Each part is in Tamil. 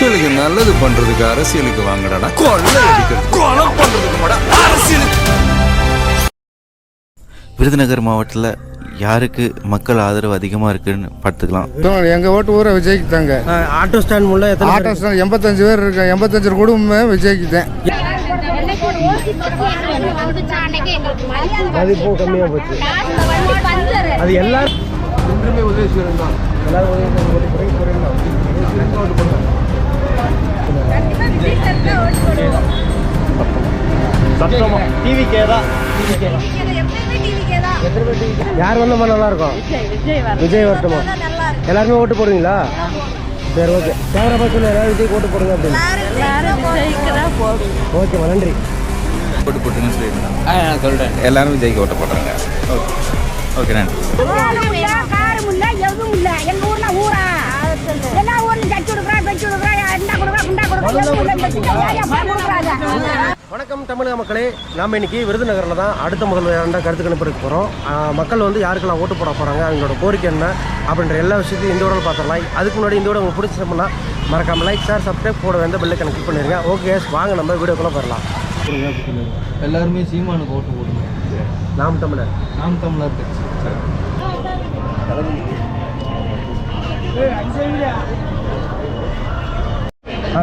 மக்களுக்கு நல்லது பண்றதுக்கு அரசியலுக்கு வாங்கடா, கொள்ளை அடிக்கிறது கொலை பண்றதுக்கு அரசியலுக்கு. விருதுநகர் மாவட்டத்தில் யாருக்கு மக்கள் ஆதரவு அதிகமாக இருக்குன்னு பார்த்துக்கலாம். எங்கள் ஓட்டு ஊரை விஜய்க்கு தாங்க. ஆட்டோ ஸ்டாண்ட் உள்ள ஆட்டோ ஸ்டாண்ட் 85 பேர் இருக்கு. 85 குடும்பமே விஜய்க்கு தான். மதிப்பும் கம்மியாக போச்சு. அது எல்லாரும் ஒன்றுமே உதயசூரன் தான். எல்லாரும் யார் வந்தோமா நல்லா இருக்கும்? விஜய் வரட்டுமா? எல்லாருமே ஓட்டு போடுவீங்களா? சரி, ஓகே. கேமரா பார்த்து எல்லாரும் விஜய்க்கு ஓட்டு போடுங்க அப்படின்னு. ஓகேம்மா, நன்றி. ஓட்டு போட்டுங்கன்னு சொல்லியிருந்தாங்க. நான் சொல்கிறேன், எல்லாரும் விஜய்க்கு ஓட்டு போடுறாங்க. ஓகே ஓகே, நன்றி. வணக்கம் தமிழக மக்களே, நாம் இன்னைக்கு விருதுநகரில் தான் அடுத்த முதல்வராக கருத்து கணிப்பெடுக்க போகிறோம். மக்கள் வந்து யாருக்கெல்லாம் ஓட்டு போட போகிறாங்க, அவங்களோட கோரிக்கை என்ன அப்படின்ற எல்லா விஷயத்தையும் இந்த வீடியோவில் பார்த்துடலாம். அதுக்கு முன்னாடி இந்த வீடியோ உங்களுக்கு பிடிச்சோம்னா மறக்காமல் லைக், ஷேர், சப்ஸ்கிரைப் போட வேண்டிய பெல்லை கிளிக் பண்ணிடுங்க. ஓகே, வாங்க நம்ம வீடியோக்குள்ளே போயிடலாம். எல்லாருமே சீமானுக்கு ஓட்டு போடுங்க. நாம் தமிழர் கட்சி.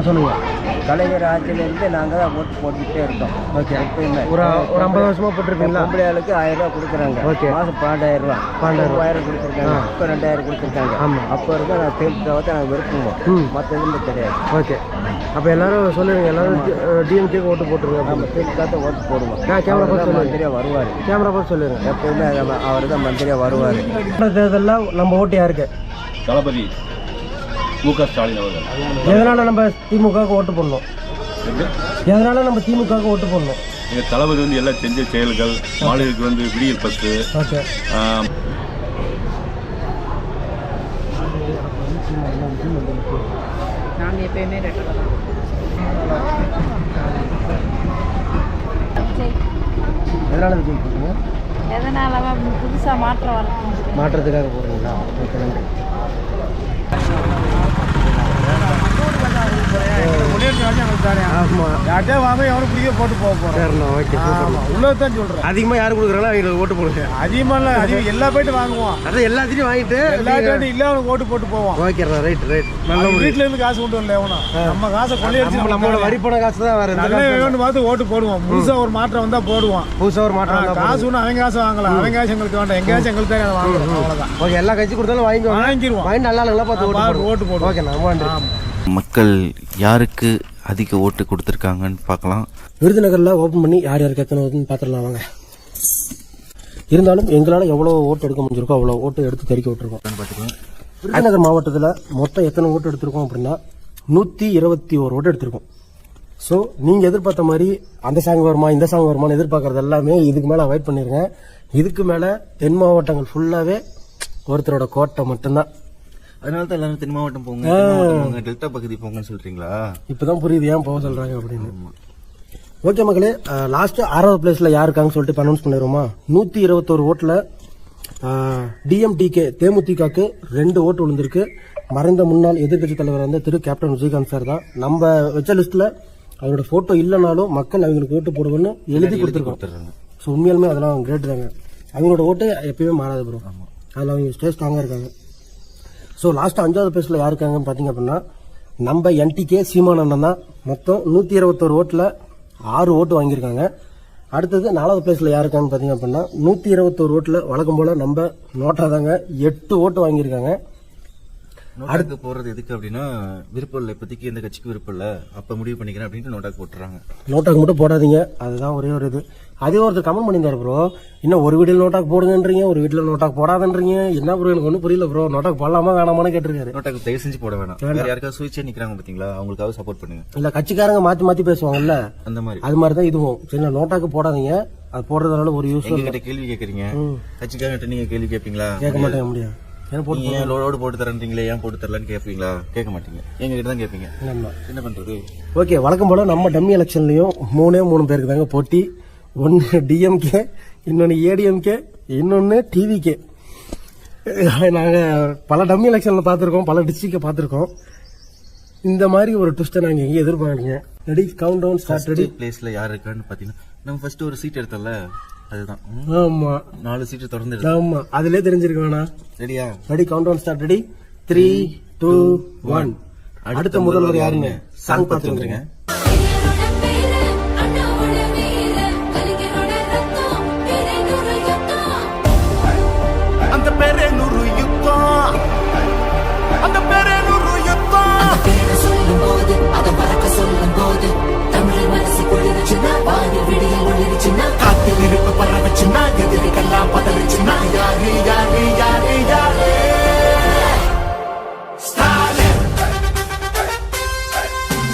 சொல்லுங்கள். கலைஞர் ஆட்சியிலேருந்து நாங்கள் தான் ஓட்டு போட்டுக்கிட்டே இருக்கோம். ஓகே, எப்பயுமே ஒரு 50 வருஷமாக போட்டிருப்பீங்களா? பொம்பளையாளுக்கு 1000 ரூபா கொடுக்குறாங்க. ஓகே, மாதம் 12,000 ரூபா. 3000 கொடுத்துருக்காங்க. இப்போ 2000 கொடுத்துருக்காங்க. ஆமாம், அப்போ இருந்தால் நான் தேர்தலை நாங்கள் விருப்போம். மற்ற எதுவுமே கிடையாது. ஓகே, அப்போ எல்லாரும் சொல்லுவீங்க, எல்லாரும் டிஎம்கேக்கு ஓட்டு போட்டுருங்க. நம்ம தேர்தலுக்காக ஓட்டு போடுவோம். கேமரா பார்த்து மந்திரியாக வருவார். கேமரா பார்த்து சொல்லுங்க. எப்பயுமே அவர் தான் மந்திரியாக வருவார். தேர்தலில் நம்ம ஓட்டு யாருக்கு? தளபதி மு.க. ஸ்டாலின் அவர்கள். எதனால நம்ம திமுகவுக்கு ஓட்டு போடணும்? எதனால நம்ம திமுகவுக்கு ஓட்டு போடணும்? எங்கள் தளபதி வந்து எல்லாம் செஞ்ச செயல்கள், மாநிலத்துக்கு வந்து விடியல் பஸ்ஸு. ஓகே, நாங்கள் எப்பயுமே எதனால விஜய் போடுறீங்க? எதனால புதுசாக மாற்றம் வரணும், மாற்றத்துக்காக போடுறீங்களா? ஓகே, நன்றி. அதிகமா யாரு கொடுக்குறாங்களோ அவங்களுக்கு ஓட்டு போடுங்க. அதிகமாக எல்லா போயிட்டு வாங்குவோம். அதான் எல்லாத்தையும் வாங்கிட்டு இல்லை ஓட்டு போட்டு போவோம். Okay, right. நம்ம வீட்டுல இருந்து காசு கொண்டு வரல, நம்ம காசை கொள்ளையடிச்சு நம்மளோட வரிப்பண காசு தான் வேற வேணும் பார்த்து ஓட்டு போடுவோம். புதுசா ஒரு மாற்றம் வந்தா போடுவோம். புதுசா ஒரு மாற்றம் காசு ஒன்று அவங்க காசு வாங்கலாம், அவங்க காசு எங்களுக்கு வேண்டாம், எங்க காசு எங்களுக்கு தான் வாங்கலாம். அவ்வளவுதான். ஓகே, எல்லா கட்சி கொடுத்தாலும் வாங்கிடுவோம். வாங்கி நல்லா பார்த்து ஓட்டு போடுவோம். ஓகே, நன்றி. மக்கள் யாருக்கு அதிக ஓட்டு கொடுத்துருக்காங்கன்னு பார்க்கலாம். விருதுநகரில் ஓப்பன் பண்ணி யார் யார் கேட்கணும்னு பார்த்துடலாம் வாங்க. இருந்தாலும் எங்களால் எவ்வளோ ஓட்டு எடுக்க முடிஞ்சிருக்கோ அவ்வளோ ஓட்டு எடுத்து தெறிக்க விட்டுருக்கோம். விருதுநகர் மாவட்டத்தில் மொத்தம் எத்தனை ஓட்டு எடுத்திருக்கோம் அப்படின்னா 121 ஓட்டு எடுத்திருக்கோம். ஸோ நீங்கள் எதிர்பார்த்த மாதிரி அந்த சாங் வருமா இந்த சாங் வருமானு எதிர்பார்க்கறது எல்லாமே இதுக்கு மேலே அவாய்ட் பண்ணிடுங்க. இதுக்கு மேலே தென் மாவட்டங்கள் ஃபுல்லாகவே ஒருத்தரோட கோட்டை மட்டும்தான். அதனால தான் எல்லாரும் தென் மாவட்டம் போங்க, டெல்டா பகுதி போங்கன்னு சொல்றீங்களா? இப்பதான் புரியுது ஏன் போக சொல்றாங்க அப்படின்னு. ஓகே மக்களே, லாஸ்ட் 6வது பிளேஸ்ல யாருக்காங்க சொல்லிட்டு அனௌன்ஸ் பண்ணிடுவோமா? 121 ஓட்டுல டிஎம்டிகே தேமுதிகக்கு 2 ஓட்டு விழுந்திருக்கு. மறைந்த முன்னாள் எதிர்கட்சி தலைவர் வந்து திரு கேப்டன் விஜயகாந்த் சார் தான். நம்ம வச்ச லிஸ்ட்ல அவரோட போட்டோ இல்லைனாலும் மக்கள் அவங்களுக்கு ஓட்டு போடுவோன்னு எழுதி கொடுத்துருக்கோம். ஸோ உண்மையாலுமே அதெல்லாம் கிரேட் தாங்க. அவங்களோட ஓட்டு எப்பயுமே மாறாது ப்ரோ. அதில் அவங்க ஸ்டே ஸ்ட்ராங்காக இருக்காங்க. ஸோ லாஸ்ட் 5வது பிளேஸில் யார் இருக்காங்கன்னு பார்த்தீங்க அப்படின்னா நம்ம என்டிகே சீமானந்தன் தான். மொத்தம் 121 ஓட்டில் 6 ஓட்டு வாங்கியிருக்காங்க. அடுத்தது 4வது பிளேஸில் யார் இருக்காங்கன்னு பார்த்தீங்க அப்படின்னா 121 ஓட்டில் வழக்கம் போல் நம்ம நோட்டா தாங்க 8 ஓட்டு வாங்கியிருக்காங்க. அடுத்து போறது எதுக்கு அப்படின்னா விருப்பம் இல்லை, இப்போதைக்கு எந்த கட்சிக்கு விருப்பம் இல்லை, அப்போ முடிவு பண்ணிக்கிறேன் அப்படின்ட்டு நோட்டாக்கு போட்டுறாங்க. நோட்டாக்கு மட்டும் போடாதீங்க, அதுதான் ஒரே ஒரு இது. அதே ஒருத்தர் கமெண்ட் பண்ணியிருந்தாரு ப்ரோ, இன்னும் ஒரு வீட்டில் நோட்டாக்கு போடுங்கன்றீங்க, ஒரு வீட்டில் நோட்டாக்கு போடாதன்றீங்க. என்ன ப்ரோ எனக்கு ஒன்றும் புரியல ப்ரோ, நோட்டாக்கு போடலாமா வேணாமான்னு கேட்டிருக்காரு. நோட்டாக்கு தயவு செஞ்சு போட வேணாம். யாருக்காவது சுயேட்சையா நிற்கிறாங்க பார்த்தீங்களா, அவங்களுக்காக சப்போர்ட் பண்ணுங்க. இல்லை கட்சிக்காரங்க மாற்றி பேசுவாங்கல்ல, அந்த மாதிரி அது மாதிரி தான் இதுவும். சரி, நோட்டாக்கு போடாதீங்க, அது போடுறதுனால ஒரு யூஸ். எங்ககிட்ட கேள்வி கேட்குறீங்க, கட்சிக்காரங்கிட்ட நீங்க கேள்வி கேட்பீங்களா? கேட்க மாட்டேங்க முடியாது. ஏன் லோடு போட்டு தரீங்களே, ஏன் போட்டு தரலன்னு கேட்பீங்களா? கேட்க மாட்டீங்க, எங்ககிட்ட தான் கேட்பீங்க. என்ன பண்றது? ஓகே, வழக்கம் போல நம்ம டம்மி எலெக்ஷன்லயும் 3 பேருக்கு தாங்க போட்டி. ஒன்னு டிஎம்கே, இன்னொன்னு ஏடிஎம்கே, இன்னொன்னு டிவிகே. நாங்க பல டம்மி எலெக்ஷன்ல பார்த்திருக்கோம், பல டிஸ்ட்ரிக்ட பார்த்திருக்கோம். இந்த மாதிரி ஒரு ட்விஸ்ட்டை நாங்க எங்கேயும் எதிர்பார்க்கலீங்க. Ready, count down start. Ready. பிளேஸ்ல யார் இருக்கான்னு பாத்தீங்கன்னா நம்ம ஃபர்ஸ்ட் ஒரு சீட் எடுத்தோம்ல அதுதான். ஆமா 4 சீட்டு தொடர்ந்து எடுத்தோம். ஆமா, அதுலயே தெரிஞ்சிருக்க வேணாம். ரெடியா? Ready, count down start. Ready, 3, 2, 1. அடுத்த முதல்வர் யாருங்க? சாங் பார்த்து வந்துருங்க. அந்த பேரே நூறு யுத்தம், அந்த பேரே நூறு யுத்தம். சொல்லும் போது அதை மறக்க சொல்லும் போது தமிழ் மனசு கொள்ளிருச்சுன்னா வாங்கி விடிய ஒளிருச்சுன்னா காத்தில் இருப்பு பரவச்சுன்னா எதிரிகள்லாம் பதறிச்சுன்னா யாரு யாரு யாரு யாரு ஸ்டாலின்,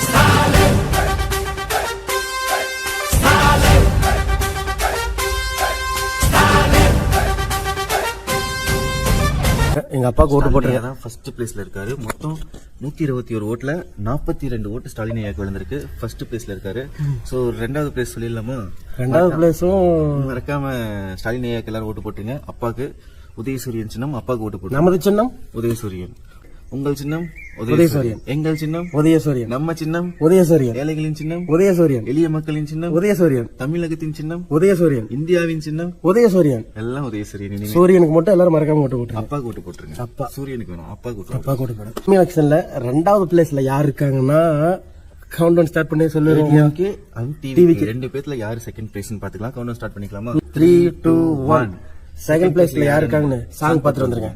ஸ்டாலின், ஸ்டாலின், ஸ்டாலின். எங்க அப்பாவுக்கு ஓட்டு போட்டுருங்க. ஃபர்ஸ்ட் பிளேஸ்ல இருக்காரு. மொத்தம் 121 ஓட்டுல 42 ஓட்டு ஸ்டாலின் ஐயாக்கு விழுந்திருக்கு. ஃபர்ஸ்ட் பிளேஸ்ல இருக்காரு. சோ 2வது பிளேஸ் சொல்லிடலாமா? 2வது பிளேஸும் மறக்காம ஸ்டாலின் ஐயாக்கு எல்லாரும் ஓட்டு போட்டுருங்க. அப்பாக்கு உதயசூரியன் சின்னம், அப்பாவுக்கு ஓட்டு போட்டு. நமது சின்னம் உதயசூரியன். உங்கள் சின்னம் உதயசூரியன். எங்கள் சின்னம் உதயசூரியன். நம்ம சின்னம் உதயசூரியன். ஏழைகளின் சின்னம் உதயசூரியன். எளிய மக்களின் சின்னம் உதயசூரியன். தமிழகத்தின் சின்னம் உதயசூரியன். இந்தியாவின் சின்னம் உதயசூரியன். எல்லாம் உதயசூரியன். நீங்க சூரியனுக்கு மட்டும் எல்லாரும் மறக்காம ஓட்டு போட்டுருங்க. அப்பாவுக்கு ஓட்டு போட்டுருங்க. அப்பா. சூரியனுக்கு வேணும், அப்பாவுக்கு ஓட்டு அப்பா ஓட்டு போடுங்க. எலெக்ஷன்ல 2வது பிளேஸ்ல யார் இருக்காங்கன்னா கவுண்ட் டவுன் ஸ்டார்ட் பண்ணி சொல்லுங்க. ஓகே. டிவிக்கு 2 பேர்ல யாரு செகண்ட் பிளேஸ்னு பாத்துக்கலாம். கவுண்ட் ஸ்டார்ட் பண்ணிக்கலாமா? 3, 2, 1. செகண்ட் பிளேஸ்ல யார் இருக்காங்கன்னு சாங் பார்த்துட்டு வந்துருங்க.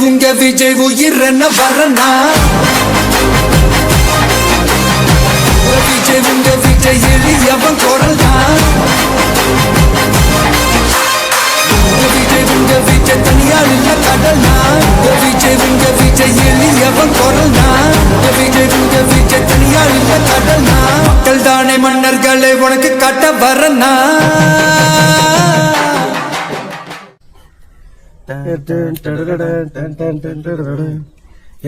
உங்க விஜய் உயிர் என்ன வரனா, உங்க விஜய் எளியவன் குரல் தான். உங்க விஜய் தனியால் இல்ல கடல் தான். உங்க விஜய் எளியவன் குரல் தான். உங்க விஜய் தனியால் இல்ல கடல் தான். மக்கள் தானே மன்னர்களை உனக்கு காட்ட வரனா.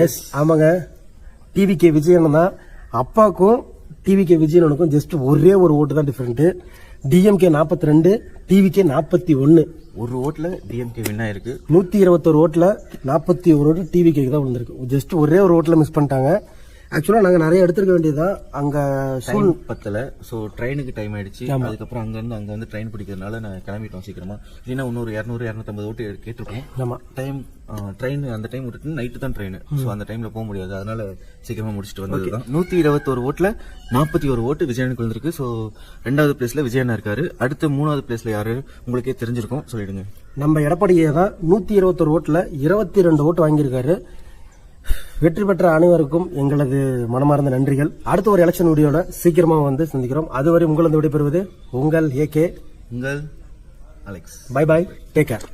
எஸ், ஆமாங்க. டிவிகே விஜயன் தான். அப்பாவுக்கும் டிவிகே விஜயனுக்கும் ஜஸ்ட் ஒரே ஒரு ஓட்டு தான் டிஃபரெண்ட். DMK 42, TVK 41. ஒரு ஓட்டுல டிஎம்கே வின் ஆயிருக்கு. 121 ஓட்டுல 41 ஓட்டு டிவிகே தான் விழுந்திருக்கு. ஜஸ்ட் ஒரே ஒரு ஓட்டுல மிஸ் பண்ணிட்டாங்க. ஆக்சுவலா நாங்க நிறைய எடுத்துருக்க வேண்டியதுதான். அங்க டைம் பத்தல. சோ ட்ரெயினுக்கு டைம் ஆயிடுச்சு. அதுக்கப்புறம் அங்க வந்து ட்ரெயின் பிடிக்கிறதுனால நான் கிளம்பிட்டோம் சீக்கிரமா. இல்லைன்னா இன்னொரு 200-250 ஓட்டு கேட்டிருக்கோம். ஆமா, டைம் ட்ரெயின் அந்த டைம் விட்டுட்டு நைட்டு தான் ட்ரெயின். சோ அந்த டைம்ல போக முடியாது. அதனால சீக்கிரமா முடிச்சுட்டு வந்ததுதான். 121 ஓட்டுல 41 ஓட்டு விஜயனுக்கு வந்திருக்கு. சோ 2வது பிளேஸ்ல விஜயனா இருக்காரு. அடுத்து 3வது பிளேஸ்ல யாரு உங்களுக்கே தெரிஞ்சிருக்கும், சொல்லிடுங்க. நம்ம எடப்பாடியே தான் 121 ஓட்டுல 22 ஓட்டு வாங்கியிருக்காரு. வெற்றி பெற்ற அனைவருக்கும் எங்களது மனமார்ந்த நன்றிகள். அடுத்த ஒரு எலெக்ஷன் வீடியோட சீக்கிரமா வந்து சந்திக்கிறோம். அதுவரை உங்களது விடைபெறுவது உங்கள் ஏகே, உங்கள் Alex. Bye bye, take care.